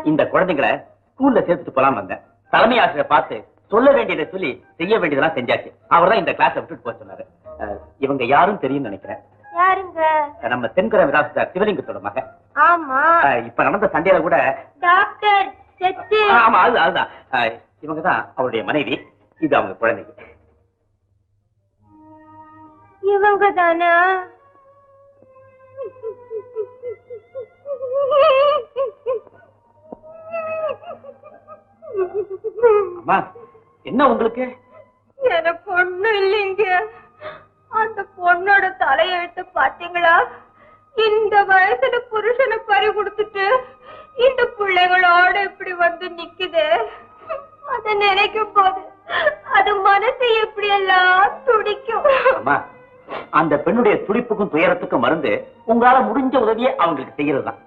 இந்த குழந்தைங்களை ஸ்கூல்ல சேர்த்துட்டு போலாம் வந்தேன். தலைமை ஆசிரியர் பார்த்து சொல்ல வேண்டியதை சொல்லி செய்ய வேண்டியதெல்லாம் செஞ்சாச்சு. அவர் தான் இந்த கிளாஸ் விட்டுட்டு போக சொன்னாரு. இவங்க யாரும் தெரியும் நினைக்கிறேன். யாருங்க? நம்ம தென்கரை விராச சிவலிங்கத்தோட மகன். ஆமா, இப்ப நடந்த சண்டையில கூட டாக்டர் செத்து. ஆமா அதுதான். இவங்கதான் அவருடைய மனைவி. இது அவங்க குழந்தைங்க. இவங்க தானா? அம்மா என்ன உங்களுக்கு? எனக்கு ஒண்ணும் இல்லைங்க. அந்த பொண்ணோட தலையெழுத்து பாத்தீங்களா? இந்த வயசுல புருஷனை பறி கொடுத்துட்டு இந்த பிள்ளைகளோட இப்படி வந்து நிக்குது. அத நினைக்கும் போது அது மனசை எப்படி எல்லாம் துடிக்கும். அம்மா அந்த பெண்ணுடைய துடிப்புக்கும் துயரத்துக்கும் மருந்து உங்களால முடிஞ்ச உதவியை அவங்களுக்கு செய்யறதுதான்.